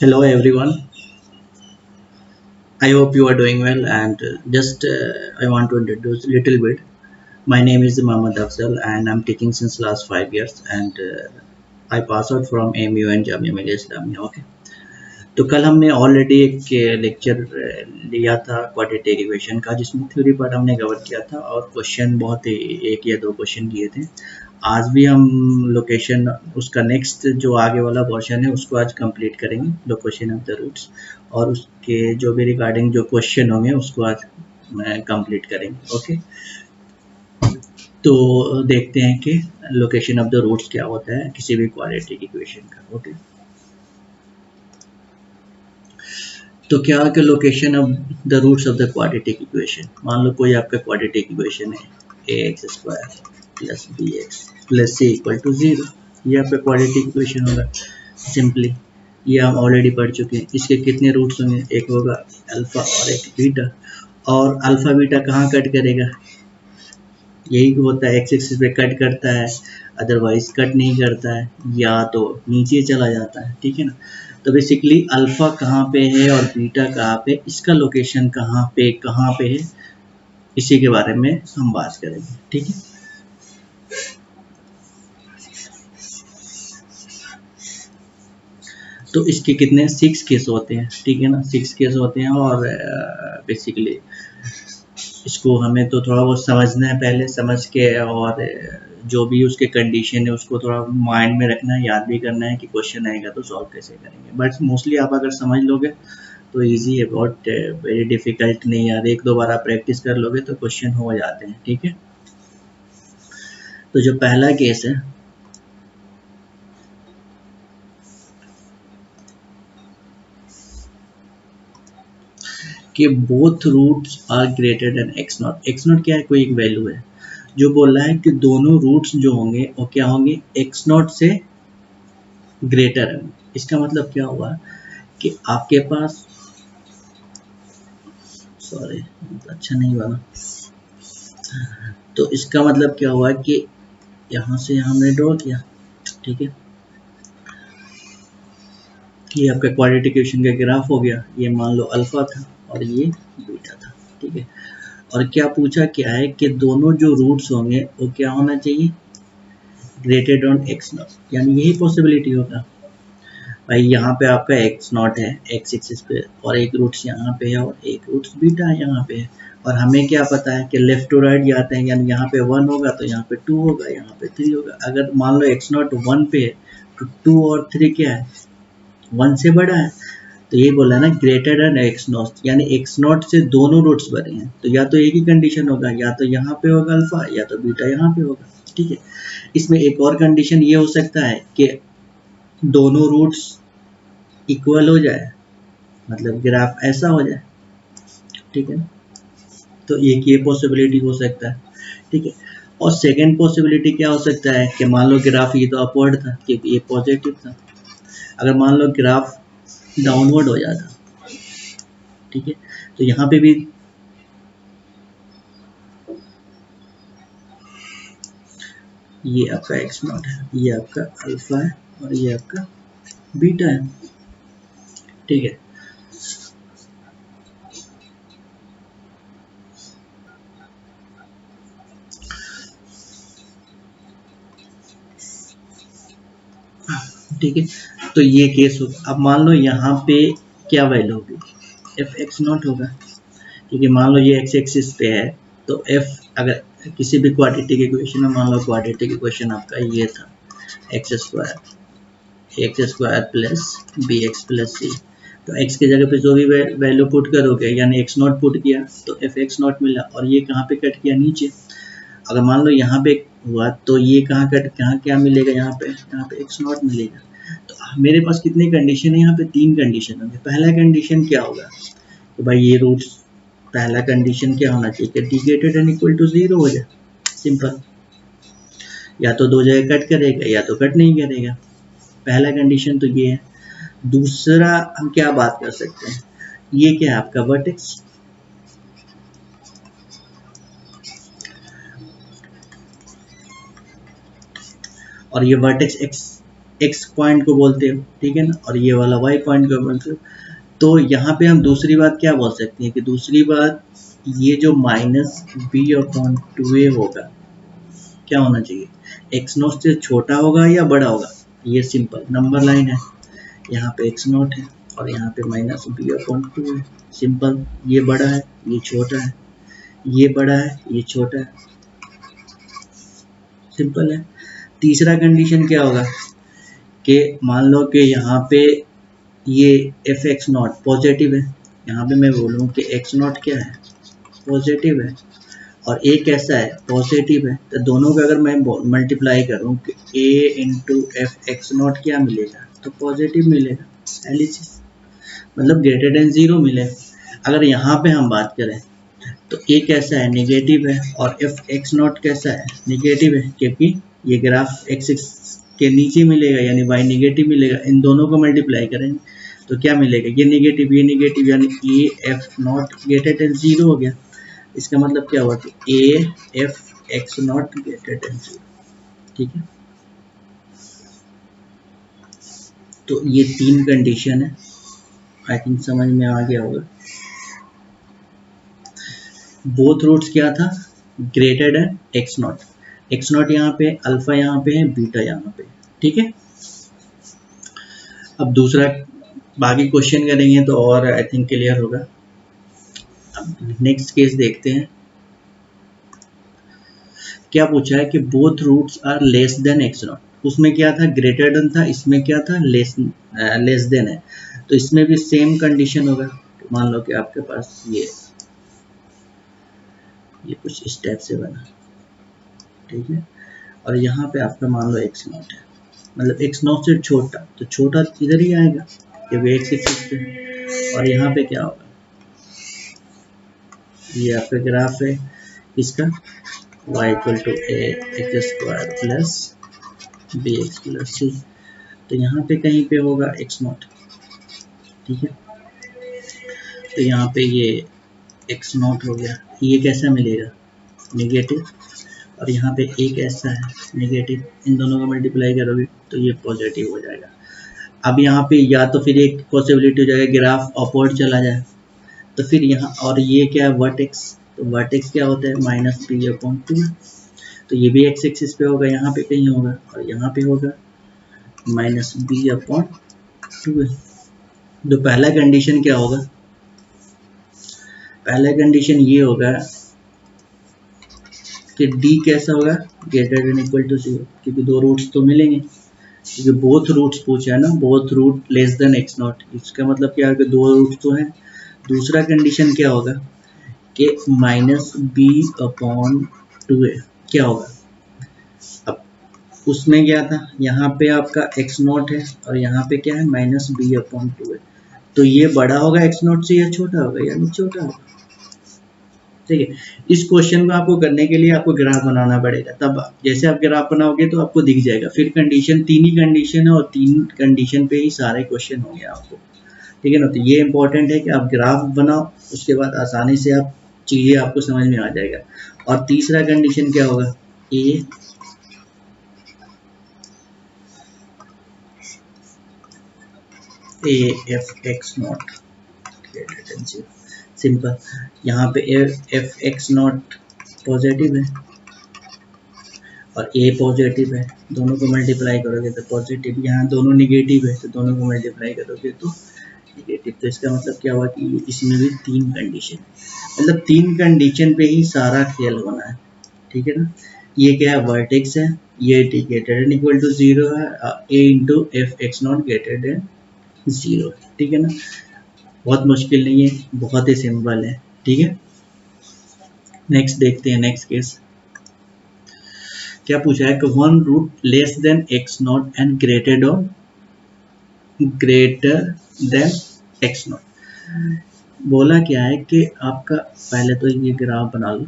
Hello everyone. I hope you are doing well and just I want to introduce a little bit. My name is Mohammad Afzal and I'm teaching since last 5 years and I pass out from AMU and Jamia Millia Islamia. Okay. तो कल हमने already एक lecture लिया था quadratic equation का जिसमें theory part हमने cover किया था और क्वेश्चन बहुत ही एक या दो क्वेश्चन किए थे। आज भी हम लोकेशन उसका नेक्स्ट जो आगे वाला पोर्शन है उसको आज कंप्लीट करेंगे, लोकेशन ऑफ द रूट्स, और उसके जो भी रिगार्डिंग जो क्वेश्चन होंगे उसको आज कंप्लीट करेंगे। ओके, तो देखते हैं कि लोकेशन ऑफ द रूट्स क्या होता है किसी भी क्वाड्रेटिक इक्वेशन का। ओके, तो क्या है कि location of the roots of the quadratic equation. मान लो कोई आपका क्वाड्रेटिक इक्वेशन है a x square plus b x plus c equal to zero, ये आपका क्वाड्रेटिक इक्वेशन होगा सिंपली। ये हम ऑलरेडी पढ़ चुके हैं। इसके कितने रूट्स होंगे, एक होगा अल्फा और एक बीटा, और अल्फा बीटा कहाँ कट करेगा, यही होता है एक्स एक्सिस पे कट करता है, अदरवाइज कट नहीं करता है या तो नीचे चला जाता है। ठीक है ना, तो बेसिकली अल्फा कहाँ पे है और बीटा कहाँ पे, इसका लोकेशन कहाँ पे है, इसी के बारे में हम बात करेंगे। ठीक है, तो इसके कितने 6 केस होते हैं। ठीक है ना, 6 केस होते हैं और बेसिकली इसको हमें तो थोड़ा बहुत समझना है, पहले समझ के और जो भी उसके कंडीशन है उसको थोड़ा माइंड में रखना है, याद भी करना है कि क्वेश्चन आएगा तो सॉल्व कैसे करेंगे। बट मोस्टली आप अगर समझ लोगे तो इजी है, बहुत वेरी डिफिकल्ट नहीं यार, एक दो बार आप प्रैक्टिस कर लोगे तो क्वेश्चन हो जाते हैं। ठीक है, तो जो पहला केस है कि both roots are greater than x not. X not क्या है, कोई एक वैल्यू है जो बोल रहा है कि दोनों रूट्स जो होंगे वो क्या होंगे, एक्स नॉट से ग्रेटर है। इसका मतलब क्या हुआ कि आपके पास, सॉरी अच्छा नहीं बना, तो इसका मतलब क्या हुआ कि यहाँ से हमने ड्रॉ किया। ठीक है, कि आपका क्वाड्रेटिक इक्वेशन का ग्राफ हो गया, ये मान लो अल्फा था और ये बीटा था। ठीक है, और क्या पूछा क्या है कि दोनों जो रूट्स होंगे वो क्या होना चाहिए, ग्रेटर देन एक्स नॉट, यानी यही पॉसिबिलिटी होगा। भाई यहाँ पे आपका एक्स नॉट है एक्स एक्सिस पे और एक रूट्स यहाँ पे है और एक रूट्स बीटा यहाँ पे है, और हमें क्या पता है कि लेफ्ट टू राइट जाते हैं, यानी यहाँ पे 1 होगा तो यहाँ पे 2 होगा, यहाँ पे 3 होगा। अगर मान लो एक्स नॉट 1 पे है तो 2 और 3 क्या है, 1 से बड़ा है। तो ये बोला ना ग्रेटर देन एक्स नॉट, यानी एक्स नॉट से दोनों रूट्स बने हैं, तो या तो एक ही कंडीशन होगा, या तो यहाँ पे होगा अल्फा या तो बीटा यहाँ पे होगा। ठीक है, इसमें एक और कंडीशन ये हो सकता है कि दोनों रूट्स इक्वल हो जाए, मतलब ग्राफ ऐसा हो जाए। ठीक है ना, तो एक ये पॉसिबिलिटी हो सकता है। ठीक है, और सेकंड पॉसिबिलिटी क्या हो सकता है कि मान लो ग्राफ ये तो अपवर्ड था क्योंकि ये पॉजिटिव था, अगर मान लो ग्राफ डाउनवर्ड हो जाता। ठीक है, तो यहाँ पे भी ये आपका एक्स नॉट है, ये आपका अल्फा है और ये आपका बीटा है। ठीक है, ठीक है, तो ये केस होगा। अब मान लो यहाँ पे क्या वैल्यू होगी, एफ एक्स नॉट होगा, क्योंकि मान लो ये एक्स एक्सिस पे है, तो एफ अगर किसी भी क्वाड्रेटिक इक्वेशन में, मान लो क्वाड्रेटिक इक्वेशन आपका ये था x square plus b x plus c, तो एक्स की जगह पे जो भी वैल्यू पुट करोगे, यानी एक्स नॉट पुट किया तो एफ एक्स नॉट मिला, और ये कहाँ पे कट किया, नीचे। अगर मान लो यहाँ पे हुआ तो ये कहाँ क्या मिलेगा, यहाँ पे एक्स नॉट मिलेगा। तो मेरे पास कितने कंडीशन है, यहाँ पे 3 कंडीशन होंगे। पहला कंडीशन क्या होगा, तो भाई ये रूट्स, पहला कंडीशन क्या होना चाहिए कि D greater than equal to zero हो जाए, सिंपल। या तो दो जगह कट करेगा या तो कट नहीं करेगा, पहला कंडीशन तो ये है। दूसरा हम क्या बात कर सकते हैं, ये क्या है आपका वर्टेक्स, और ये वर्टेक्स एक्स एक्स पॉइंट को बोलते हो, ठीक है ना, और ये वाला वाई पॉइंट को बोलते हो। तो यहाँ पे हम दूसरी बात क्या बोल सकते हैं कि दूसरी बात ये जो माइनस बी अपॉन 2a होगा क्या होना चाहिए, एक्स नॉट से छोटा होगा या बड़ा होगा। ये सिंपल नंबर लाइन है, यहाँ पे एक्स नॉट है और यहाँ पे माइनस बी अपॉन 2 है। सिंपल, ये बड़ा है ये छोटा है, ये बड़ा है ये छोटा है, सिंपल है। तीसरा कंडीशन क्या होगा कि मान लो कि यहाँ पे ये एफ एक्स नॉट पॉजिटिव है, यहाँ पे मैं बोलूँ कि एक्स नॉट क्या है, पॉजिटिव है, और ए कैसा है, पॉजिटिव है। तो दोनों का अगर मैं मल्टीप्लाई करूँ कि ए इंटू एफ एक्स नॉट क्या मिलेगा, तो पॉजिटिव मिलेगा, एलिसिस मतलब ग्रेटर देन 0 मिलेगा। अगर यहाँ पे हम बात करें तो ए कैसा है, नेगेटिव है, और एफ एक्स नॉट कैसा है, नेगेटिव है, क्योंकि ये ग्राफ एक्स के नीचे मिलेगा यानी वाई नेगेटिव मिलेगा। इन दोनों को मल्टीप्लाई करेंगे तो क्या मिलेगा, ये नेगेटिव यानी A F not greater than 0 हो गया। इसका मतलब क्या हुआ कि A F x not greater than 0, ठीक है। तो ये तीन कंडीशन है, आई थिंक समझ में आ गया होगा। बोथ रूट्स क्या था, ग्रेटर देन एक्स नॉट यहाँ पे, अल्फा यहाँ पे है, बीटा यहाँ पे, ठीक है। अब दूसरा बाकी क्वेश्चन करेंगे तो और आई थिंक क्लियर होगा। अब नेक्स्ट केस देखते हैं, क्या पूछा है कि both roots are less than x not. उसमें क्या था, ग्रेटर देन था, इसमें क्या था, लेस देन है। तो इसमें भी सेम कंडीशन होगा। मान लो कि आपके पास ये कुछ इस टाइप से बना, ठीक है, और यहाँ पे आपका मान लो एक्स नॉट है, मतलब एक्स नॉट से छोटा, तो छोटा इधर ही आएगा क्योंकि एक्स एक्सिस पे। और यहाँ पे क्या होगा, ये आपका ग्राफ है इसका y equal to a x square plus b x plus c. तो यहाँ पे कहीं पे होगा एक्स नॉट, ठीक है। तो यहाँ पे ये एक्स नॉट हो गया, ये कैसा मिलेगा, नेगेटिव, और यहाँ पे एक ऐसा है नेगेटिव। इन दोनों का मल्टीप्लाई करोगे तो ये पॉजिटिव हो जाएगा। अब यहाँ पे या तो फिर एक पॉसिबिलिटी हो जाएगा ग्राफ अपवर्ड चला जाए, तो फिर यहाँ, और ये क्या है वर्टेक्स, तो वर्टेक्स क्या होता है, माइनस बी अपॉन 2, तो ये भी एक्स एक्सिस पे होगा, यहाँ पे कहीं होगा, और यहाँ पे होगा माइनस बी अपॉन 2। तो पहला कंडीशन क्या होगा, पहला कंडीशन ये होगा कि डी कैसा होगा, ग्रेटर देन इक्वल टू 0, क्योंकि दो रूट्स तो मिलेंगे, क्योंकि बोथ रूट्स पूछा है ना, both root less than x not. इसका मतलब क्या है कि दो रूट्स तो हैं। दूसरा कंडीशन क्या होगा कि माइनस बी अपॉन 2a क्या होगा। अब उसमें क्या था, यहाँ पे आपका एक्स नॉट है और यहाँ पे क्या है, माइनस बी अपॉन 2a। तो ये बड़ा होगा एक्स नॉट से या छोटा होगा, यानी छोटा होगा, ठीक है। इस क्वेश्चन को आपको करने के लिए आपको ग्राफ बनाना पड़ेगा, तब जैसे आप ग्राफ बनाओगे तो आपको दिख जाएगा। फिर कंडीशन, तीन ही कंडीशन है और तीन कंडीशन पे ही सारे क्वेश्चन होंगे आपको, ठीक है ना। तो ये इंपॉर्टेंट है कि आप ग्राफ बनाओ, उसके बाद आसानी से आप चीज़ें आपको समझ में आ जाएगा। और तीसरा कंडीशन क्या होगा, A F x not greater than 0, simple. यहाँ पे एफ एक्स नॉट पॉजिटिव है और ए पॉजिटिव है, दोनों को मल्टीप्लाई करोगे तो पॉजिटिव, यहाँ दोनों निगेटिव है तो दोनों को मल्टीप्लाई करोगे तो निगेटिव। तो इसका मतलब क्या हुआ कि इसमें भी तीन कंडीशन, मतलब तीन कंडीशन पे ही सारा खेल होना है, ठीक है ना। ये क्या है, वर्टेक्स है, ये ग्रेटर देन इक्वल टू 0 है, a into f x not greater than 0, ठीक है ना। बहुत मुश्किल नहीं है, बहुत ही सिंपल है, ठीक है। नेक्स्ट देखते हैं, नेक्स्ट केस क्या पूछा है कि one root less than x not and greater than x not. बोला क्या है कि आपका, पहले तो ये ग्राफ बना लो,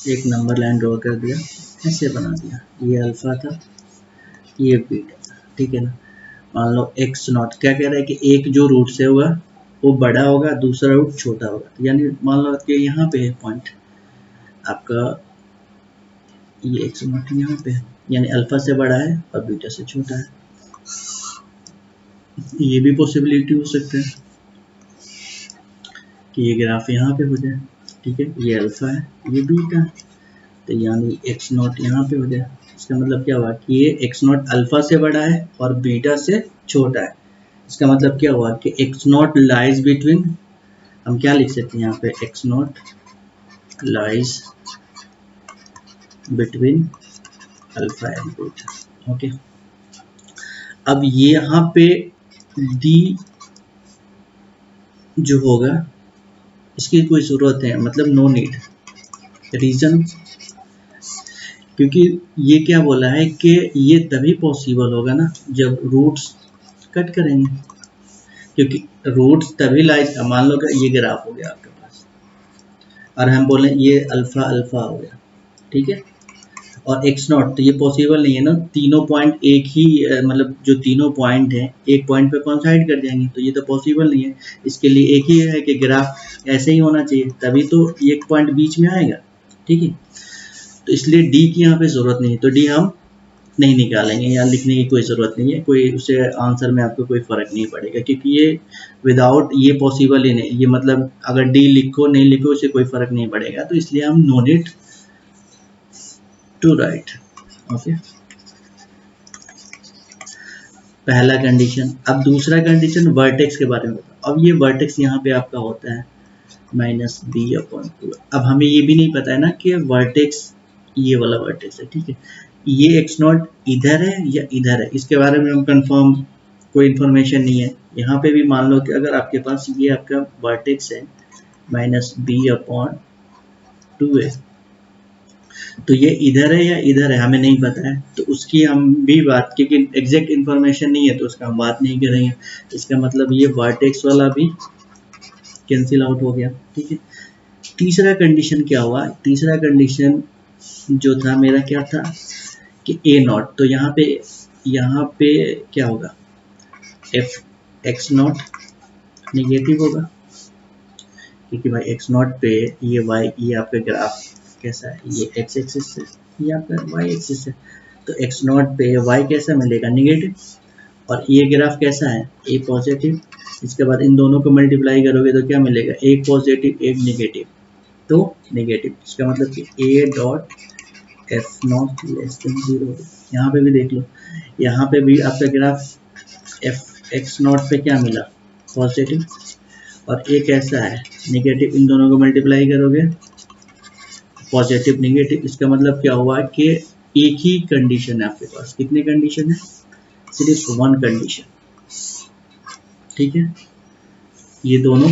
एक नंबर लाइन ड्रॉ कर दिया, ऐसे बना दिया, ये अल्फा था ये बीटा था, ठीक है ना। मान लो एक्स नॉट क्या कह रहा है कि एक जो रूट से होगा वो बड़ा होगा, दूसरा रूट छोटा होगा, यानी मान लो कि यहाँ पे है पॉइंट आपका, ये एक्स नॉट यहाँ पे, यानी अल्फा से बड़ा है और बीटा से छोटा है। ये भी पॉसिबिलिटी हो सकता है कि ये ग्राफ यहाँ पे हो जाए, ठीक है, ये अल्फा है ये बीटा है, तो यानी एक्स नॉट यहाँ पे हो जाए। इसका मतलब क्या हुआ कि ये एक्स नॉट अल्फा से बड़ा है और बीटा से छोटा है। इसका मतलब क्या हुआ कि एक्स नॉट लाइज बिटवीन, हम क्या लिख सकते हैं यहाँ पे, x not lies between alpha and beta. Okay, अब ये यहाँ पे डी जो होगा इसकी कोई ज़रूरत है, मतलब नो नीड, रीज़न क्योंकि ये क्या बोला है कि ये तभी पॉसिबल होगा ना जब रूट्स कट करेंगे, क्योंकि रूट्स तभी लाइज, मान लो कि ये ग्राफ हो गया आपके पास और हम बोले ये अल्फा अल्फा हो गया, ठीक है, और एक्स नॉट, तो ये पॉसिबल नहीं है ना, तीनों पॉइंट एक ही मतलब जो तीनों पॉइंट हैं एक पॉइंट पे कोइंसाइड कर जाएंगे, तो ये तो पॉसिबल नहीं है। इसके लिए एक ही है कि ग्राफ ऐसे ही होना चाहिए, तभी तो एक पॉइंट बीच में आएगा, ठीक है। तो इसलिए डी की यहाँ पे ज़रूरत नहीं है, तो डी हम नहीं निकालेंगे, या लिखने की कोई ज़रूरत नहीं है, कोई उसे आंसर में आपको कोई फ़र्क नहीं पड़ेगा, क्योंकि ये विदाउट ये पॉसिबल ही नहीं, ये मतलब अगर डी लिखो नहीं लिखो उसे कोई फ़र्क नहीं पड़ेगा, तो इसलिए हम no need to write. Okay, पहला कंडीशन। अब दूसरा कंडीशन वर्टेक्स के बारे में बताओ। अब ये वर्टेक्स यहाँ पे आपका होता है माइनस बी अपॉन टू। अब हमें ये भी नहीं पता है ना कि वर्टेक्स ये वाला वर्टेक्स है, ठीक है, ये एक्स नॉट इधर है या इधर है, इसके बारे में हम कंफर्म कोई इन्फॉर्मेशन नहीं है। यहाँ पे भी मान लो कि अगर आपके पास ये आपका वर्टेक्स है माइनस बी अपॉन टू है, तो ये इधर है या इधर है हमें नहीं पता है, तो उसकी हम भी बात, क्योंकि एग्जैक्ट इन्फॉर्मेशन नहीं है तो उसका हम बात नहीं करेंगे। इसका मतलब ये वर्टेक्स वाला भी कैंसिल आउट हो गया, ठीक है। तीसरा कंडीशन क्या हुआ, तीसरा कंडीशन जो था मेरा क्या था कि ए नॉट, तो यहाँ पे क्या होगा, एफ एक्स नॉट निगेटिव होगा, क्योंकि भाई एक्स नॉट पे ये वाई, ये आपका ग्राफ कैसा है, ये एक्स एक्सिस है, ये आपका वाई एक्सिस है, तो एक्स नॉट पे वाई कैसा मिलेगा, निगेटिव, और ये ग्राफ कैसा है, ए पॉजिटिव। इसके बाद इन दोनों को मल्टीप्लाई करोगे तो क्या मिलेगा, एक पॉजिटिव एक निगेटिव, तो नेगेटिव। इसका मतलब कि ए dot F not less than 0। यहाँ पे भी देख लो, यहाँ पे भी आपका ग्राफ एफ एक्स नॉट पे क्या मिला, पॉजिटिव, और ए कैसा है, नेगेटिव। इन दोनों को मल्टीप्लाई करोगे पॉजिटिव नेगेटिव। इसका मतलब क्या हुआ कि एक ही कंडीशन है आपके पास, कितने कंडीशन है, सिर्फ वन कंडीशन, ठीक है। ये दोनों,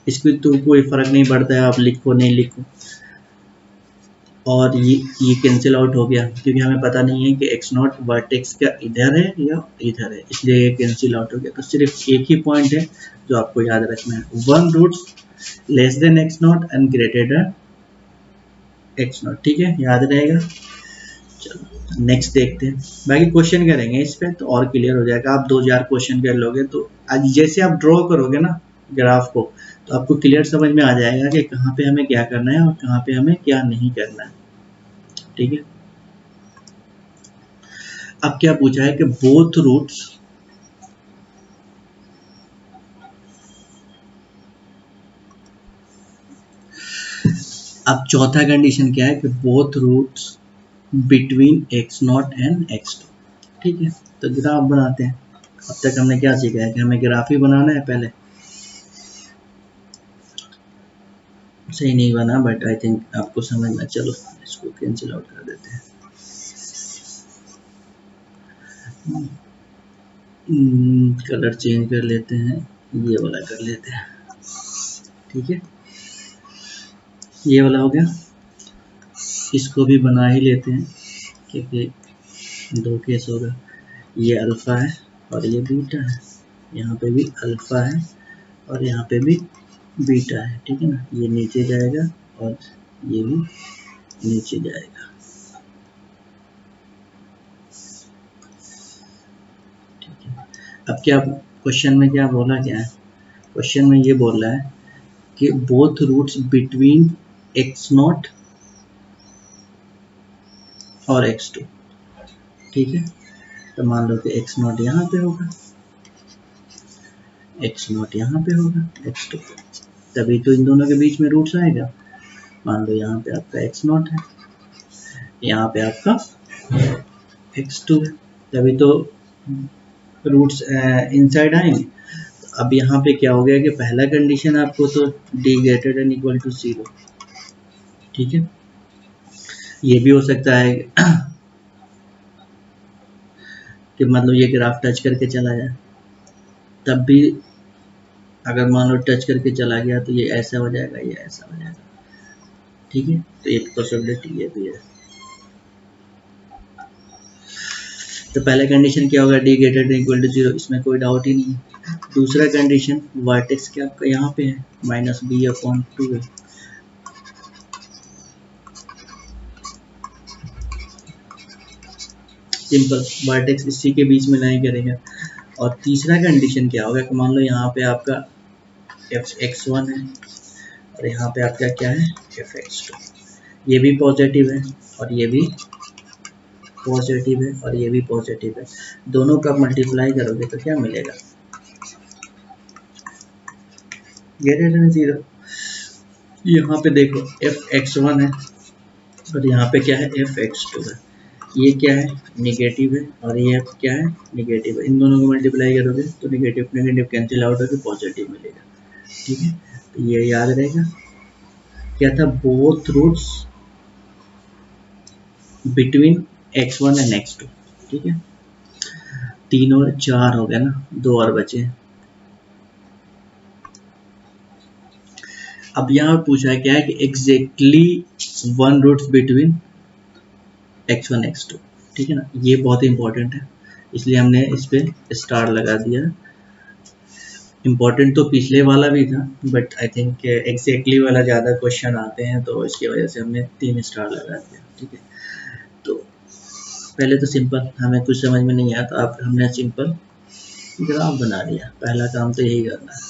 इसको तो कोई फर्क नहीं पड़ता है आप लिखो नहीं लिखो, और ये कैंसिल आउट हो गया, क्योंकि हमें पता नहीं है कि एक्स नॉट वर्टेक्स का इधर है या इधर है, इसलिए ये कैंसिल आउट हो गया। तो सिर्फ एक ही पॉइंट है जो आपको याद रखना है, one roots less than x not and greater than x not, ठीक है, याद रहेगा। चलो नेक्स्ट देखते हैं, बाकी क्वेश्चन करेंगे इस पे तो और क्लियर हो जाएगा। आप 2-4 क्वेश्चन कर लोगे तो आज जैसे आप ड्रॉ करोगे ना ग्राफ को, तो आपको क्लियर समझ में आ जाएगा कि कहाँ पे हमें क्या करना है और कहाँ पे हमें क्या नहीं करना है, ठीक है। अब क्या पूछा है कि बोथ रूट्स अब चौथा कंडीशन क्या है कि both roots between x not and x two, ठीक है। तो ग्राफ बनाते हैं। अब तक हमने क्या सीखा है कि हमें ग्राफ ही बनाना है, पहले सही नहीं बना बट आई थिंक आपको समझना। चलो इसको कैंसिल आउट कर देते हैं, कलर चेंज कर लेते हैं, ये वाला कर लेते हैं, ठीक है, ये वाला हो गया। इसको भी बना ही लेते हैं क्योंकि दो केस होगा, ये अल्फा है और ये बीटा है, यहाँ पे भी अल्फा है और यहाँ पे भी बीटा है, ठीक है ना। ये नीचे जाएगा और ये भी नीचे जाएगा, ठीक है। अब क्या क्वेश्चन में क्या बोला गया है, क्वेश्चन में ये बोल रहा है कि both roots between x not और x2, ठीक है। तो मान लो कि x नॉट यहाँ पे होगा, x नॉट यहाँ पे होगा, x2, तभी तो इन दोनों के बीच में रूट्स आएगा। मान लो यहाँ पे आपका x नॉट है, यहाँ पे आपका x2 है, तभी तो रूट्स इनसाइड आएंगे। अब यहाँ पे क्या हो गया कि पहला कंडीशन आपको तो d greater than equal to 0, ठीक है। ये भी हो सकता है कि मतलब ये ग्राफ टच करके चला जाए, तब भी अगर मान लो टच करके चला गया तो ये ऐसा हो जाएगा, ये ऐसा हो जाएगा, ठीक है। तो एक पॉसिबिलिटी ये भी है। तो पहला कंडीशन क्या होगा, d greater than equal to 0, इसमें कोई डाउट ही नहीं है। दूसरा कंडीशन वर्टेक्स क्या आपका यहाँ पे है, -b/2 है, सिंपल, वर्टेक्स इसी के बीच में नहीं करेगा। और तीसरा कंडीशन क्या होगा कि मान लो यहाँ पे आपका fx1 है और यहाँ पे आपका क्या है fx2, ये भी पॉजिटिव है और ये भी पॉजिटिव है और ये भी पॉजिटिव है, दोनों का मल्टीप्लाई करोगे तो क्या मिलेगा, ग्रेटर देन 0। यहाँ पे देखो fx1 है और यहाँ पे क्या है fx2 है, ये क्या है निगेटिव है और ये क्या है निगेटिव है, इन दोनों को मल्टीप्लाई करोगे तो निगेटिव नेगेटिव कैंसिल आउट होकर पॉजिटिव मिलेगा, ठीक है। तो ये याद रहेगा, क्या था, both roots between x1 and x2, ठीक है। 3 और 4 हो गया ना, 2 और बचे। अब यहाँ पूछा है क्या है कि exactly 1 roots between x1 x2, ठीक है ना, ये बहुत ही इंपॉर्टेंट है, इसलिए हमने इस पे स्टार लगा दिया। इम्पोर्टेंट तो पिछले वाला भी था, बट आई थिंक एग्जैक्टली वाला ज़्यादा क्वेश्चन आते हैं तो इसकी वजह से हमने 3 स्टार लगा दिया, ठीक है। तो पहले तो सिंपल, हमें कुछ समझ में नहीं आया तो आप हमने सिंपल ग्राफ बना लिया, पहला काम तो यही करना है,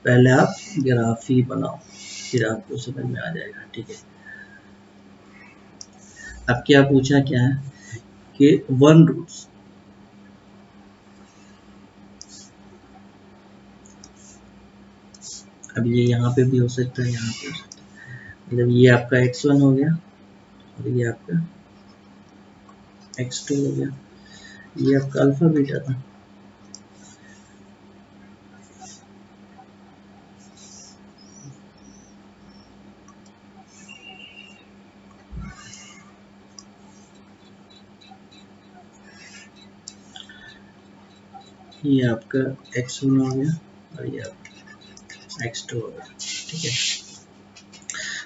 पहले आप ग्राफ ही बनाओ, फिर आपको समझ में आ जाएगा, ठीक है। अब क्या पूछा क्या है कि 1 रूट्स, अब ये यहाँ पे भी हो सकता है, यहाँ पे हो सकता है, मतलब ये आपका x1 हो गया और ये आपका x2 हो गया, ये आपका अल्फा बीटा था। ये आपका x1 हो गया और ये आपका x2 हो गया, ठीक है।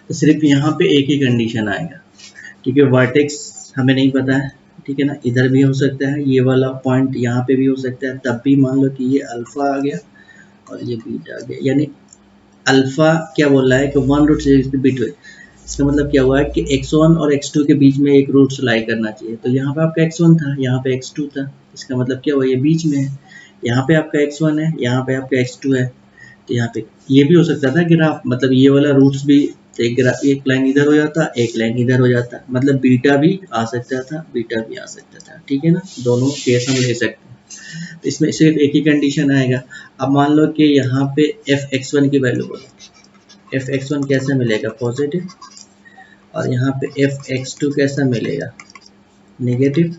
तो सिर्फ यहाँ पे एक ही कंडीशन आएगा, क्योंकि वर्टेक्स हमें नहीं पता है, ठीक है ना, इधर भी हो सकता है, ये वाला पॉइंट यहाँ पे भी हो सकता है, तब भी मान लो कि ये अल्फा आ गया और ये बीटा आ गया, यानी अल्फा क्या बोल रहा है कि 1 रूट बिटवीन, इसका मतलब क्या हुआ है कि x1 और x2 के बीच में एक रूट लाई करना चाहिए। तो यहाँ पे आपका x1 था, यहाँ पे x2 था, इसका मतलब क्या हुआ, ये बीच में है, यहाँ पे आपका x1 है, यहाँ पे आपका x2 है, तो यहाँ पे ये भी हो सकता था ग्राफ, मतलब ये वाला रूट्स भी, एक लाइन इधर हो जाता, एक लाइन इधर हो जाता, मतलब बीटा भी आ सकता था, बीटा भी आ सकता था, ठीक है ना, दोनों केस हम ले सकते हैं। तो इसमें सिर्फ एक ही कंडीशन आएगा। अब मान लो कि यहाँ पे fx1 की वैल्यू बोलो, fx1 कैसा मिलेगा पॉजिटिव, और यहाँ पे fx2 कैसा मिलेगा नेगेटिव,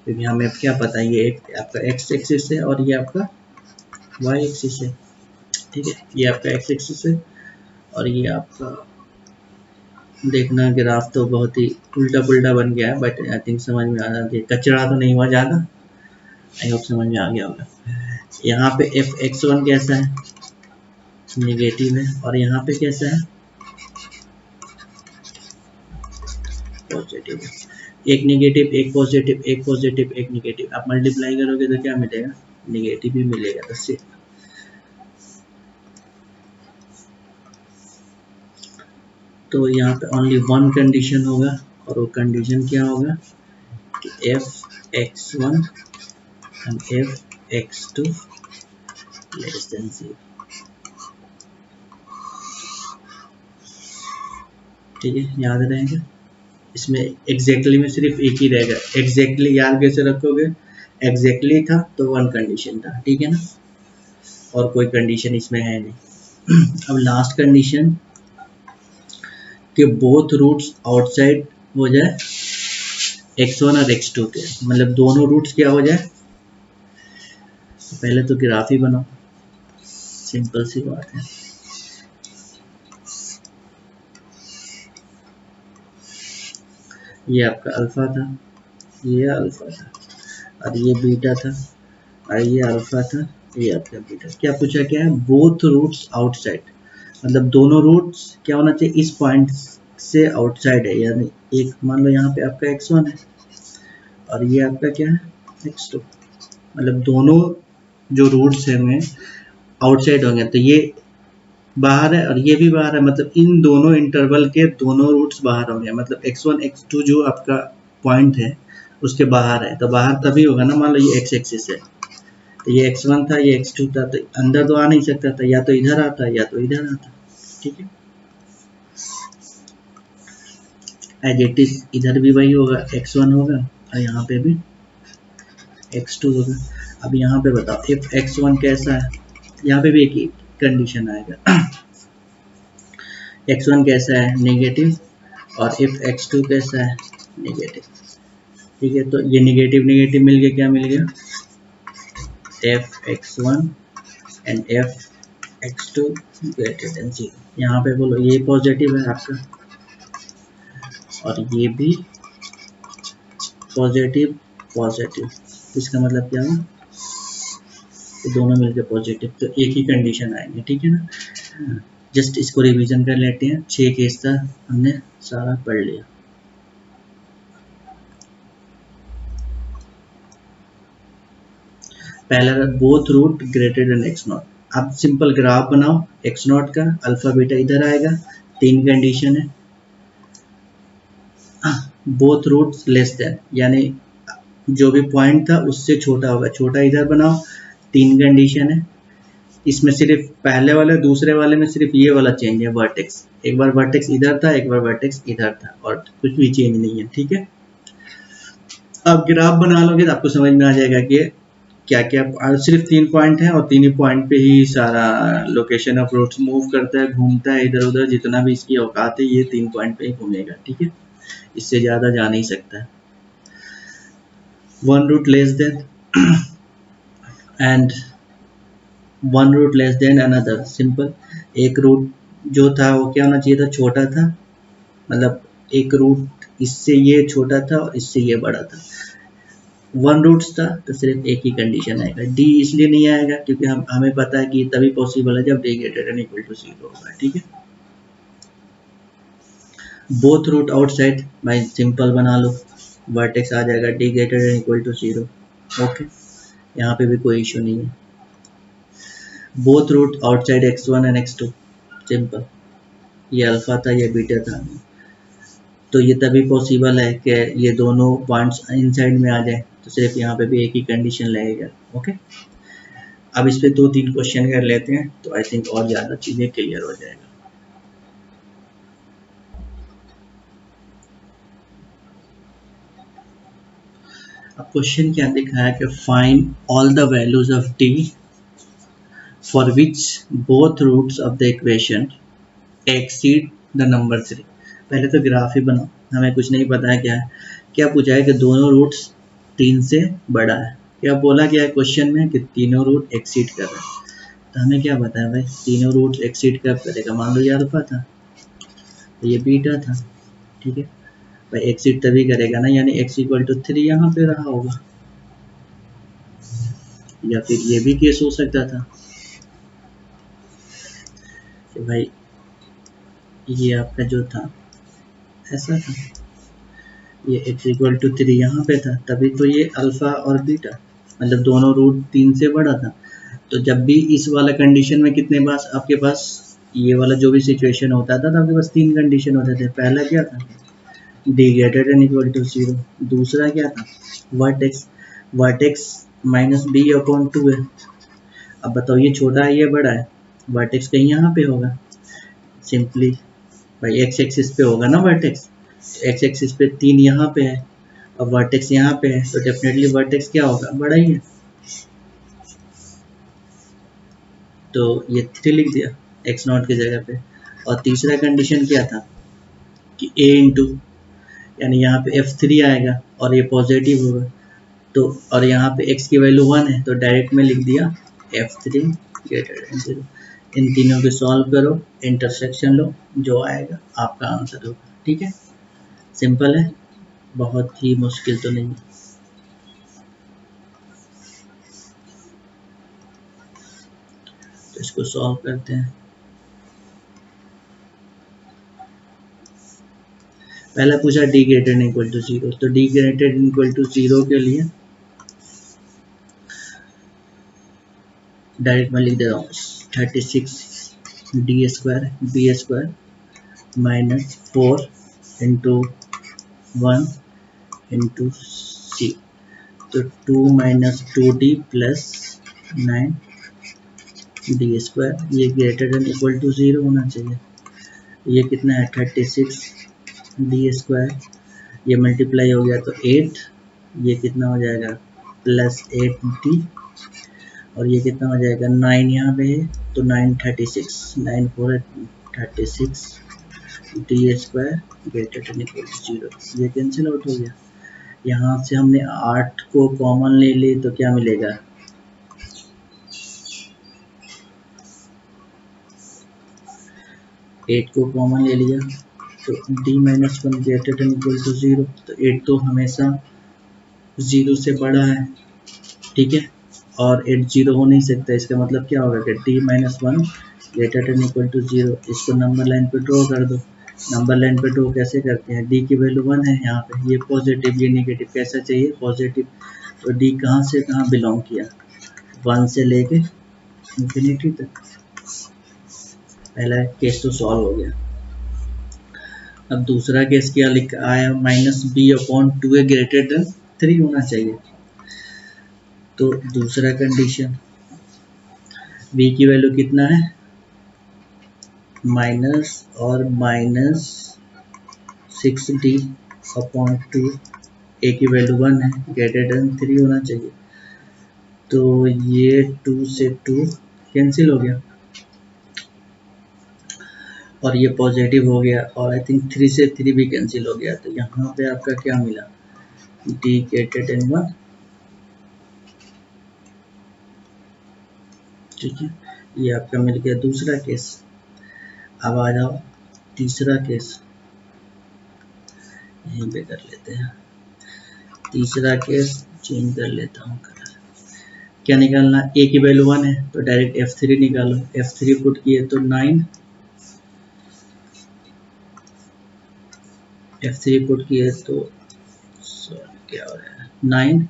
क्योंकि हमें क्या पता है ये एक आपका x एक्सिस है और ये आपका y एक्सिस है, ठीक है, ये आपका x एक्सिस है और ये आपका, देखना ग्राफ तो बहुत ही उल्टा पुल्टा बन गया है, बट आई थिंक समझ में आ रहा है, कचरा तो नहीं हुआ ज़्यादा, आई होप समझ में आ गया होगा। यहाँ पे fx1 कैसा है नेगेटिव है और यहाँ पे कैसा है पॉजिटिव है, एक नेगेटिव एक पॉजिटिव, एक पॉजिटिव एक नेगेटिव, आप मल्टीप्लाई करोगे तो क्या मिलेगा, नेगेटिव ही मिलेगा, बस। तो यहाँ पे ओनली 1 कंडीशन होगा और वो कंडीशन क्या होगा कि fx1 and fx2 less than 0, ठीक है, याद रहेगा। इसमें एग्जैक्टली में सिर्फ एक ही रहेगा। एग्जैक्टली याद कैसे रखोगे, एग्जैक्टली था तो वन कंडीशन था, ठीक है ना, और कोई कंडीशन इसमें है नहीं। अब लास्ट कंडीशन कि बोथ रूट्स आउटसाइड हो जाए x1 और x2 के, मतलब दोनों रूट्स क्या हो जाए। तो पहले तो ग्राफ ही बनाओ, सिंपल सी बात है। ये आपका अल्फा था, ये अल्फा था, और ये बीटा था, और ये अल्फा था, ये आपका बीटा। क्या पूछा, क्या है, बोथ रूट्स आउटसाइड, मतलब दोनों रूट्स क्या होना चाहिए, इस पॉइंट से आउटसाइड है, यानी एक मान लो यहाँ पे आपका x1 है और ये आपका क्या है x2, मतलब दोनों जो रूट्स हैं आउटसाइड होंगे, तो ये बाहर है और ये भी बाहर है, मतलब इन दोनों इंटरवल के दोनों रूट्स बाहर होंगे, मतलब x1 x2 जो आपका पॉइंट है उसके बाहर है, तो बाहर तभी होगा ना, मान लो ये x एक्सिस है, तो ये x1 था, ये x2 था, तो अंदर तो आ नहीं सकता था, या तो इधर आता या तो इधर आता, ठीक है। एज इट इज इधर भी वही होगा, x1 होगा और यहाँ पे भी x2 होगा। अब यहाँ पे बताओ इफ x1 कैसा है, यहाँ पे भी एक ही कंडीशन आएगा, x1 कैसा है नेगेटिव, और इफ x2 कैसा है नेगेटिव, ठीक है। तो ये नेगेटिव नेगेटिव मिल गया, क्या मिल गया, f x1 and f x2 greater than 0। यहाँ पे बोलो ये पॉजिटिव है आपका और ये भी पॉजिटिव पॉजिटिव, इसका मतलब क्या हुआ, ये दोनों मिलकर पॉजिटिव, तो एक ही कंडीशन आएंगे, ठीक है ना। जस्ट इसको रिवीजन कर लेते हैं, 6 केस था हमने सारा पढ़ लिया। पहला both root greater than x not. अब सिंपल ग्राफ बनाओ एक्स नॉट का, अल्फा बीटा इधर आएगा, 3 कंडीशन है, बोथ रूट्स लेस देन, यानी जो भी पॉइंट था उससे छोटा होगा, छोटा इधर बनाओ, 3 कंडीशन है। इसमें सिर्फ पहले वाले दूसरे वाले में सिर्फ ये वाला चेंज है, वर्टेक्स, एक बार वर्टेक्स इधर था एक बार वर्टेक्स इधर था, और कुछ भी चेंज नहीं है, ठीक है। अब ग्राफ बना लोगे तो आपको समझ में आ जाएगा कि क्या क्या, सिर्फ 3 पॉइंट है और 3 ही पॉइंट पे ही सारा लोकेशन ऑफ रूट्स मूव करता है, घूमता है इधर उधर, जितना भी इसकी औकात है ये 3 पॉइंट पे ही घूमेगा, ठीक है, इससे ज़्यादा जा नहीं सकता। One root less than and one root less than another, simple, एक रूट जो था वो क्या होना चाहिए था, छोटा था, मतलब एक रूट इससे ये छोटा था और इससे ये बड़ा था। वन रूट्स था तो सिर्फ एक ही कंडीशन आएगा, डी इसलिए नहीं आएगा क्योंकि हमें पता है कि तभी पॉसिबल है जब D greater than equal to 0 होगा, ठीक है। बोथ रूट आउटसाइड, भाई सिंपल बना लो, वर्टेक्स आ जाएगा D greater than equal to 0, okay, यहाँ पे भी कोई इशू नहीं है। Both root outside x1 and x2, simple, ये अल्फा था ये बीटा था, तो ये तभी पॉसिबल है कि ये दोनों पॉइंट्स इनसाइड में आ जाए, तो सिर्फ यहाँ पे भी एक ही कंडीशन लगेगा, ओके। अब इस पे 2-3 क्वेश्चन कर लेते हैं तो आई थिंक और ज़्यादा चीज़ें क्लियर हो जाएगा। अब क्वेश्चन क्या दिखा है कि find all the values of t for which both roots of the equation exceed the number 3। पहले तो ग्राफ ही बनाओ, हमें कुछ नहीं पता है क्या है, क्या पूछा है कि दोनों रूट्स 3 से बड़ा है, क्या बोला गया है क्वेश्चन में कि तीनों रूट एक्सीड कर रहे हैं, तो हमें क्या पता है भाई तीनों रूट्स एक्सीड कब करेगा, मान लो ये अल्फा था तो ये बीटा था, ठीक है भाई, एक्सीड तभी करेगा ना, यानी x इक्वल टू 3 यहाँ पे रहा होगा, या फिर ये भी केस हो सकता था कि भाई ये आपका जो था ऐसा था, ये x इक्वल टू 3 यहाँ पे था, तभी तो ये अल्फा और बीटा, मतलब दोनों रूट 3 से बड़ा था। तो जब भी इस वाला कंडीशन में कितने पास आपके पास ये वाला जो भी सिचुएशन होता था तो आपके पास 3 कंडीशन होते थे, पहला क्या था D greater than equal to 0, दूसरा क्या था vertex, vertex minus b upon 2 है। अब बताओ ये छोटा है ये बड़ा है, वर्टेक्स कहीं यहाँ पे होगा, सिंपली भाई एक्स एक्सिस पे होगा ना वर्टेक्स, एक्स एक्सिस पे 3 यहाँ पे है और वर्टेक्स यहाँ पे है, तो डेफिनेटली वर्टेक्स क्या होगा, बड़ा ही है। तो ये 3 लिख दिया एक्स नॉट की जगह पे। और तीसरा कंडीशन क्या था कि a इंटू, यानी यहाँ पे f3 आएगा और ये पॉजिटिव होगा, तो और यहाँ पे x की वैल्यू 1 है, तो डायरेक्ट में लिख दिया f3 ग्रेटर देन 0। इन तीनों को सॉल्व करो, इंटरसेक्शन लो, जो आएगा आपका आंसर होगा। ठीक है, सिंपल है, बहुत ही मुश्किल तो नहीं है। तो इसको सॉल्व करते हैं। पहला पूछा d greater than equal to 0, तो d greater than equal to 0 के लिए डायरेक्ट मैं लिख दे रहा हूँ 36 D square B square minus 4 into 1 into C, तो 2 minus 2d plus 9 D square, ये ग्रेटर देन इक्वल टू 0 होना चाहिए। ये कितना है 36 डी स्क्वायर, ये मल्टीप्लाई हो गया तो 8, ये कितना हो जाएगा प्लस 8d, और ये कितना हो जाएगा 9 यहाँ पे है, तो 9 36 9 4 36 D square greater than equal to 0, ये कैंसिल आउट हो गया। यहाँ से हमने 8 को कॉमन ले ली तो क्या मिलेगा 8 को कॉमन ले लिया तो d minus 1 greater than equal to 0, तो 8 तो हमेशा 0 से बड़ा है। ठीक है, और 8 0 हो नहीं सकता, इसका मतलब क्या होगा कि d minus 1 greater than equal to 0। इसको नंबर लाइन पे ड्रॉ कर दो। नंबर लाइन पे ड्रॉ कैसे करते हैं, d की वैल्यू 1 है यहाँ पे, ये पॉजिटिव ये नेगेटिव, कैसा चाहिए पॉजिटिव, तो d कहाँ से कहाँ बिलोंग किया 1 से लेके इंफिनिटी तक। पहला केस तो सॉल्व हो गया। अब दूसरा केस क्या लिखा आया, minus b upon 2a greater than 3 होना चाहिए। तो दूसरा कंडीशन b की वैल्यू कितना है माइनस और माइनस 6d अपॉन 2, a की वैल्यू 1 है, ग्रेटर देन 3 होना चाहिए। तो ये 2 से 2 कैंसिल हो गया और ये पॉजिटिव हो गया, और आई थिंक 3 से 3 भी कैंसिल हो गया। तो यहाँ पे आपका क्या मिला d ग्रेटर देन 1। ठीक है, ये आपका मिल गया दूसरा केस। अब आ जाओ तीसरा केस, यहीं पे कर लेते हैं। तीसरा केस चेंज कर लेता हूँ कलर। क्या निकालना, a की वैल्यू 1 है तो डायरेक्ट f3 निकालो। f3 पुट किए तो 9, f3 पुट किए तो क्या हो रहा है 9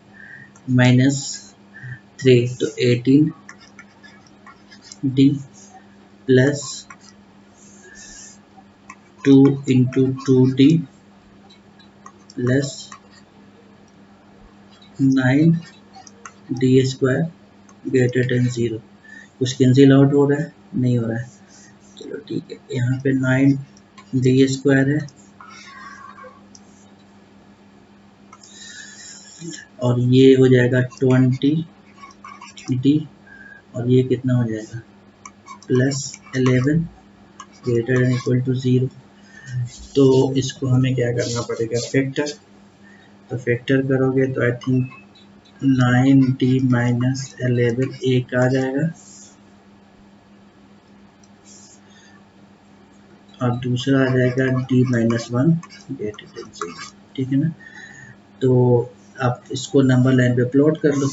माइनस 3 तो 18 d plus 2 into 2d plus 9 D square greater than 0। कुछ कैंसिल आउट हो रहा है, नहीं हो रहा है, चलो ठीक है। यहाँ पे 9 डी स्क्वायर है और ये हो जाएगा 20 डी, और ये कितना हो जाएगा plus 11 greater than equal to 0। तो इसको हमें क्या करना पड़ेगा फैक्टर, तो फैक्टर करोगे तो आई थिंक 9d माइनस 11 एक आ जाएगा और दूसरा आ जाएगा d माइनस 1 ग्रेटर देन 0। ठीक है ना, तो आप इसको नंबर लाइन पे प्लॉट कर लो।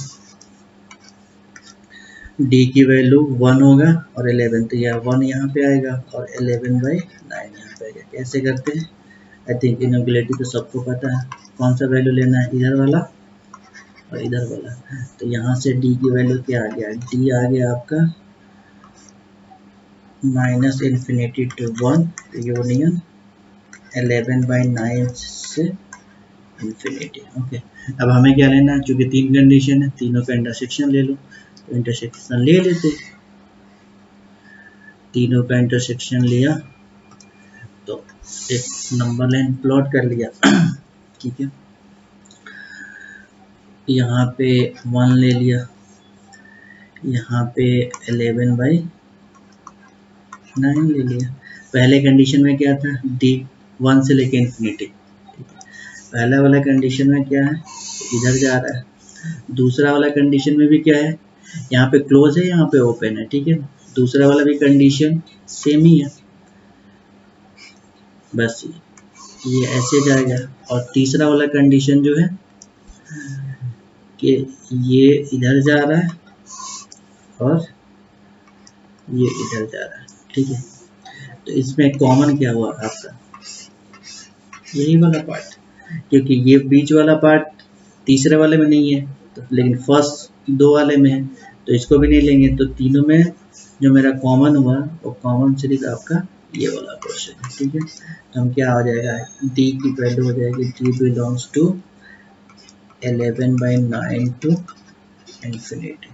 d की वैल्यू 1 होगा और 11, तो यह 1 यहाँ पे आएगा और 11/9 यहाँ पे आएगा। कैसे करते हैं, आई थिंक इनइक्वालिटी तो सबको पता है, कौन सा वैल्यू लेना है, इधर वाला और इधर वाला। तो यहाँ से d की वैल्यू क्या आ गया, d आ गया आपका माइनस इन्फिनिटी टू 1 यूनियन 11/9 से इन्फिनिटी। ओके, अब हमें क्या लेना है, चूंकि 3 कंडीशन है, तीनों का इंटरसेक्शन ले लो। तो इंटरसेक्शन ले लेते, तीनों का इंटरसेक्शन लिया तो एक नंबर लाइन प्लॉट कर लिया ठीक है, यहाँ पे 1 ले लिया, यहाँ पे 11/9 ले लिया। पहले कंडीशन में क्या था, डी 1 से लेके इन्फिनिटी। पहला वाला कंडीशन में क्या है, इधर जा रहा है। दूसरा वाला कंडीशन में भी क्या है, यहाँ पे क्लोज है, यहाँ पे ओपन है, ठीक है। दूसरा वाला भी कंडीशन सेम ही है, बस ये ऐसे जाएगा। और तीसरा वाला कंडीशन जो है कि ये इधर जा रहा है और ये इधर जा रहा है, ठीक है। तो इसमें कॉमन क्या हुआ आपका, यही वाला पार्ट, क्योंकि ये बीच वाला पार्ट तीसरे वाले में नहीं है, तो लेकिन फर्स्ट 2 वाले में है, तो इसको भी नहीं लेंगे। तो तीनों में जो मेरा कॉमन हुआ वो कॉमन सिर्फ आपका ये वाला क्वेश्चन है, ठीक है। तो हम क्या हो जाएगा, डी की वैल्यू हो जाएगी D belongs to 11/9 to infinity.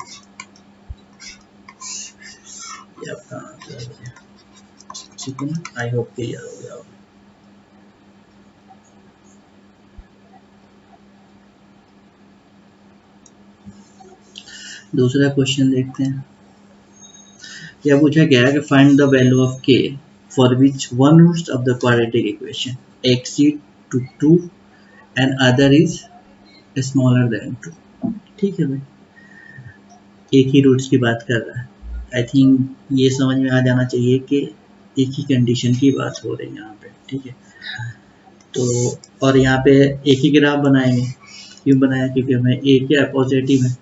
ये आपका आंसर हो गया, ठीक है ना। आई होप क्लियर हो गया होगा। दूसरा क्वेश्चन देखते हैं, क्या पूछा गया है कि find the value of k for which one root of the quadratic equation exceed to 2 and other is smaller than 2। ठीक है भाई, एक ही रूट्स की बात कर रहा है। आई थिंक ये समझ में आ जाना चाहिए कि एक ही कंडीशन की बात हो रही है यहाँ पे, ठीक है। तो और यहाँ पे एक ही ग्राफ बनाएंगे, क्यों बनाया, क्योंकि हमें ए क्या पॉजिटिव है,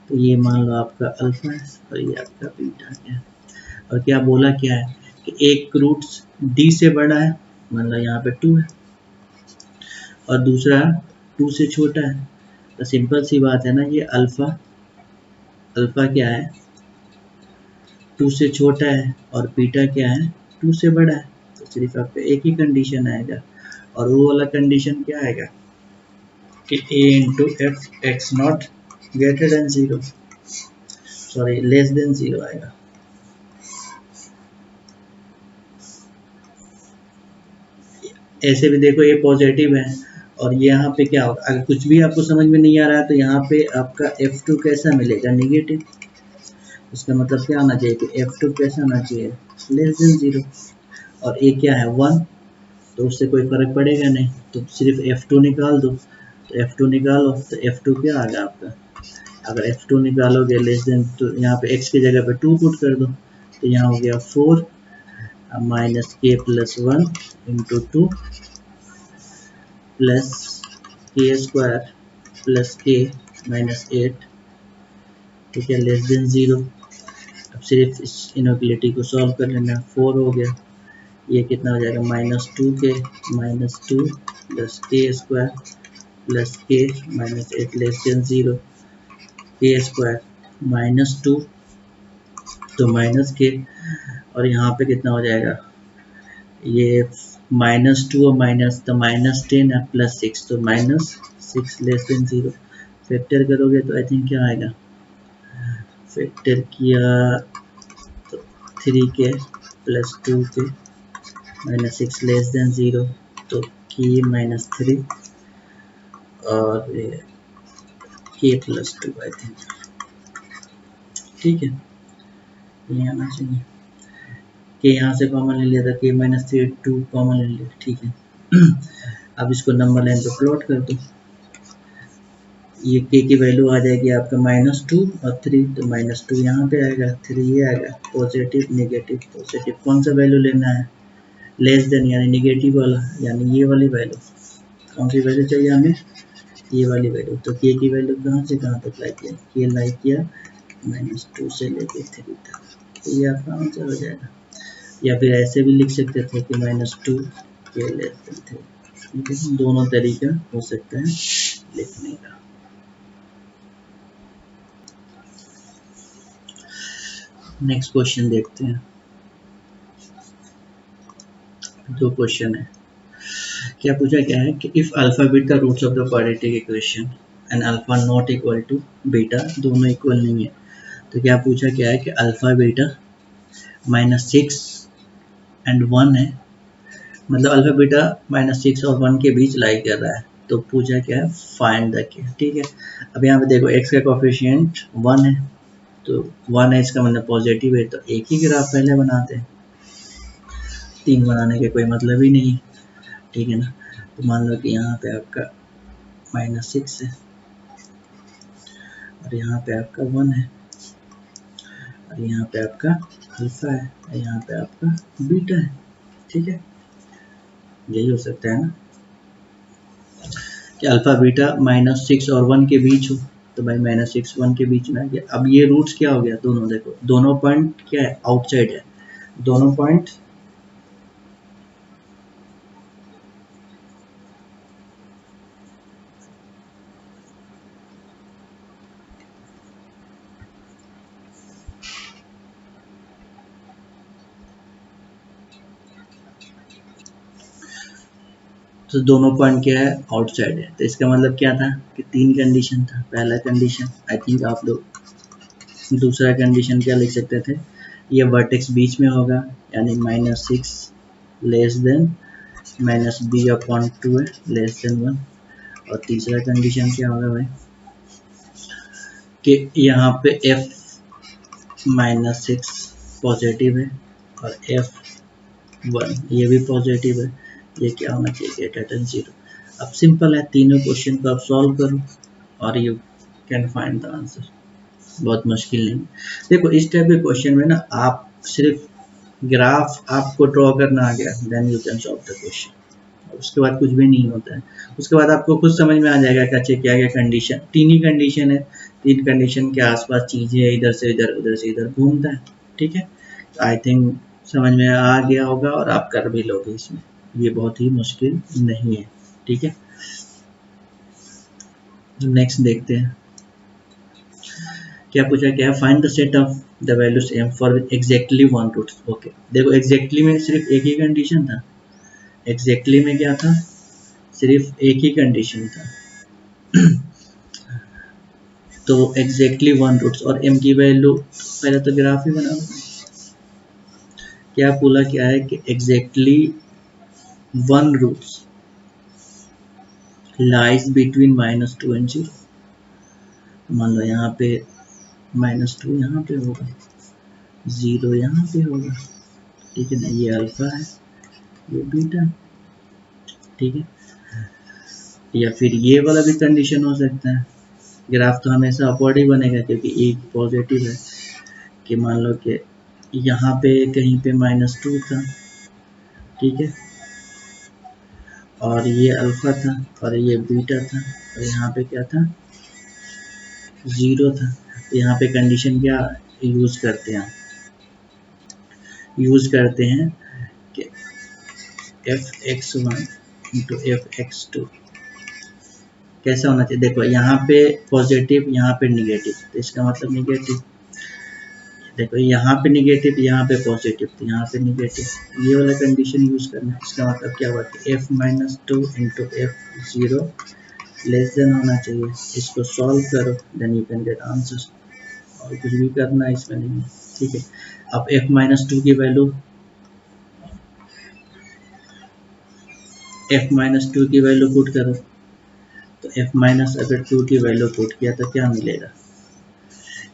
तो ये मान लो आपका अल्फा है और ये आपका बीटा है। और क्या बोला क्या है कि एक रूट्स डी से बड़ा है, मतलब यहाँ पे 2 है, और दूसरा 2 से छोटा है। तो सिंपल सी बात है ना, ये अल्फा अल्फा क्या है, 2 से छोटा है, और बीटा क्या है, 2 से बड़ा है। तो सिर्फ आप पे एक ही कंडीशन आएगा, और वो वाला कंडीशन क्या आएगा कि a into f x not greater than 0, sorry less than 0 आएगा। ऐसे भी देखो, ये पॉजिटिव है, और यहाँ पे क्या होगा, अगर कुछ भी आपको समझ में नहीं आ रहा है तो यहाँ पे आपका f2 कैसा मिलेगा, नेगेटिव। इसका मतलब क्या आना चाहिए कि f2 कैसा आना चाहिए, लेस देन 0। और a क्या है 1, तो उससे कोई फर्क पड़ेगा नहीं, तो सिर्फ f2 निकाल दो। तो f2 निकालो, तो f2 क्या आ गया आपका, अगर f2 निकालोगे लेस देन, तो यहाँ पे x की जगह पे 2 पुट कर दो, तो यहाँ हो गया 4 minus k plus 1 into 2 plus k square plus k minus 8, ठीक है, लेस देन 0। अब सिर्फ इस इनइक्वालिटी को सॉल्व कर लेना, 4 हो गया, ये कितना हो जाएगा -2k minus 2 plus k square plus k minus 8 less than 0, k square -2 तो माइनस k, और यहाँ पे कितना हो जाएगा, ये -2 और माइनस, तो -10 है प्लस 6, तो -6 लेस देन 0। फैक्टर करोगे तो आई थिंक क्या आएगा, फैक्टर किया तो 3k plus 2k minus 6 less than 0, तो k माइनस 3 और k प्लस 2 आई थिंक, ठीक है, ये आना चाहिए। के यहाँ से कॉमन ले लिया था, k माइनस 3 2 कॉमन ले लिया, ठीक है। अब इसको नंबर लाइन पे प्लॉट कर दो, ये k की वैल्यू आ जाएगी आपका -2 और 3, तो -2 यहाँ पे आएगा, 3 ये आएगा, पॉजिटिव नेगेटिव पॉजिटिव, कौन सा वैल्यू लेना है, लेस देन यानी नेगेटिव वाला, यानी ये वाली वैल्यू। कौन सी वैल्यू चाहिए हमें, ये वाली वैल्यू। तो k की वैल्यू कहाँ से कहाँ तक लाई किया, k लाई किया -2 से लेके 3 तक, तो ये आपका आंसर हो जाएगा। या फिर ऐसे भी लिख सकते थे कि -2 के लेस देन 3, ठीक है, दोनों तरीका हो सकता है लिखने का। नेक्स्ट क्वेश्चन देखते हैं, दो क्वेश्चन है। क्या पूछा गया है कि if alpha beta roots of the quadratic equation and alpha not equal to beta, दोनों इक्वल नहीं है, तो क्या पूछा गया है कि अल्फा बीटा -6 एंड 1 है, मतलब अल्फा बीटा -6 और 1 के बीच लाई कर रहा है। तो पूछा क्या है, फाइंड द के, ठीक है। अब यहाँ पे देखो x का कोफिशिएंट 1 है, तो 1 है इसका मतलब पॉजिटिव है, तो एक ही ग्राफ पहले बनाते हैं, 3 बनाने के कोई मतलब ही नहीं, ठीक है ना। तो मान लो कि यहाँ पे आपका -6 है और यहाँ पे आपका 1 है और यहाँ पे आपका अल्फा है और यहाँ पे आपका बीटा है, ठीक है। यही हो सकता है ना कि अल्फा बीटा -6 और 1 के बीच हो, तो भाई -6 1 के बीच में आ गया। अब ये रूट्स क्या हो गया, दोनों देखो, दोनों पॉइंट क्या है, आउटसाइड है, दोनों पॉइंट तो दोनों पॉइंट क्या है, आउटसाइड है। तो इसका मतलब क्या था कि 3 कंडीशन था। पहला कंडीशन आई थिंक आप लोग, दूसरा कंडीशन क्या लिख सकते थे, ये वर्टेक्स बीच में होगा, यानी -6 लेस देन -b/2 है, लेस देन 1। और तीसरा कंडीशन क्या होगा भाई, कि यहाँ पे f-6 पॉजिटिव है और f1 ये भी पॉजिटिव है, ये क्या होना चाहिए, ग्रेटर देन 0। अब सिंपल है, तीनों क्वेश्चन को आप सॉल्व करो और you can find the answer, बहुत मुश्किल नहीं। देखो इस टाइप के क्वेश्चन में ना, आप सिर्फ ग्राफ आपको ड्रॉ करना आ गया, then you can solve the question, उसके बाद कुछ भी नहीं होता है। उसके बाद आपको खुद समझ में आ जाएगा कि अच्छा क्या क्या कंडीशन, 3 ही कंडीशन है, 3 कंडीशन के आसपास चीज़ें इधर से इधर उधर से इधर घूमता है, ठीक है। आई थिंक समझ में आ गया होगा और आप कर भी लोगे इसमें, ये बहुत ही मुश्किल नहीं है, ठीक है। नेक्स्ट देखते हैं क्या पूछा, क्या है, find the set of the values m for exactly 1 roots. Okay देखो, एग्जैक्टली में सिर्फ एक ही कंडीशन था, एग्जैक्टली में क्या था, सिर्फ एक ही कंडीशन था। तो एग्जैक्टली 1 रूट्स और m की वैल्यू, पहले तो ग्राफ ही बना, क्या बोला, क्या है कि exactly 1 roots lies between -2 and 0। मान लो यहाँ पे -2 यहाँ पे होगा, 0 यहाँ पे होगा, ठीक है ना, ये अल्फा है, ये बीटा, ठीक है। या फिर ये वाला भी कंडीशन हो सकता है, ग्राफ तो हमेशा अपवर्ड ही बनेगा क्योंकि एक पॉजिटिव है, कि मान लो कि यहाँ पे कहीं पे -2 था, ठीक है, और ये अल्फा था और ये बीटा था और यहाँ पे क्या था, 0 था। तो यहाँ पे कंडीशन क्या यूज करते हैं, यूज करते हैं कि f(x1) इंटू f(x2) कैसा होना चाहिए। देखो यहाँ पे पॉजिटिव, यहाँ पे निगेटिव, तो इसका मतलब निगेटिव, देखो यहाँ पे निगेटिव, यहाँ पे पॉजिटिव, तो यहाँ पे निगेटिव, ये वाला कंडीशन यूज करना है। इसका मतलब क्या हुआ कि f-2 into f0 less than होना चाहिए। इसको सॉल्व करो, then you can get answer, और कुछ भी करना है इसमें नहीं, ठीक है। अब f-2 की वैल्यू, f-2 की वैल्यू पुट करो, तो अगर 2 की वैल्यू पुट किया तो क्या मिलेगा,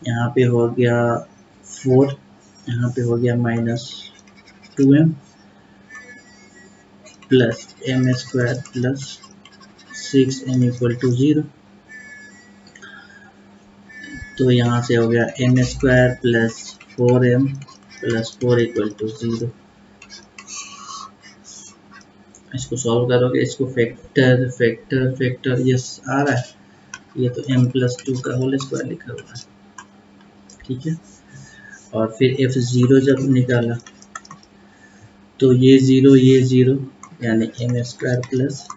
यहाँ पे हो गया 4, यहाँ पे हो गया -2m plus m² plus 6m equal to 0। तो यहाँ से हो गया m² plus 4m plus 4 equal to 0। इसको सॉल्व करोगे, इसको फैक्टर फैक्टर फैक्टर यस आ रहा है, ये तो m+2 का होल स्क्वायर लिखा हुआ है, ठीक है। और फिर f0 जब निकाला तो ये 0 यानी m² प्लस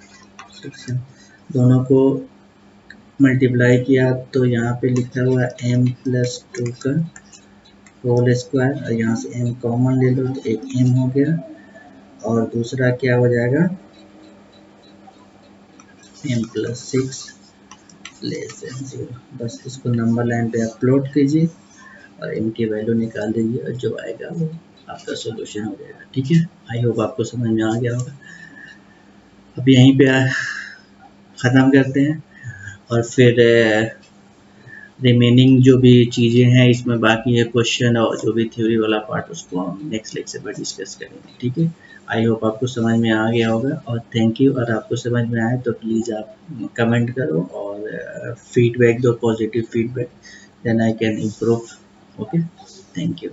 6m, दोनों को मल्टीप्लाई किया तो यहाँ पे लिखा हुआ है m+2 का होल स्क्वायर, और यहाँ से m कॉमन ले लो तो एक m हो गया, और दूसरा क्या हो जाएगा, m+6 लेस देन 0। बस इसको नंबर लाइन पे अपलोड कीजिए और m की वैल्यू निकाल दीजिए और जो आएगा वो आपका सोल्यूशन हो जाएगा। ठीक है, आई होप आपको समझ में आ गया होगा। अब यहीं पे ख़त्म करते हैं और फिर रिमेनिंग जो भी चीज़ें हैं इसमें बाकी है क्वेश्चन और जो भी थ्योरी वाला पार्ट उसको हम नेक्स्ट लेक्चर में डिस्कस करेंगे। ठीक है, आई होप आपको समझ में आ गया होगा और थैंक यू। और आपको समझ में आए तो प्लीज़ आप कमेंट करो और फीडबैक दो, positive feedback, then I can improve. Okay, thank you.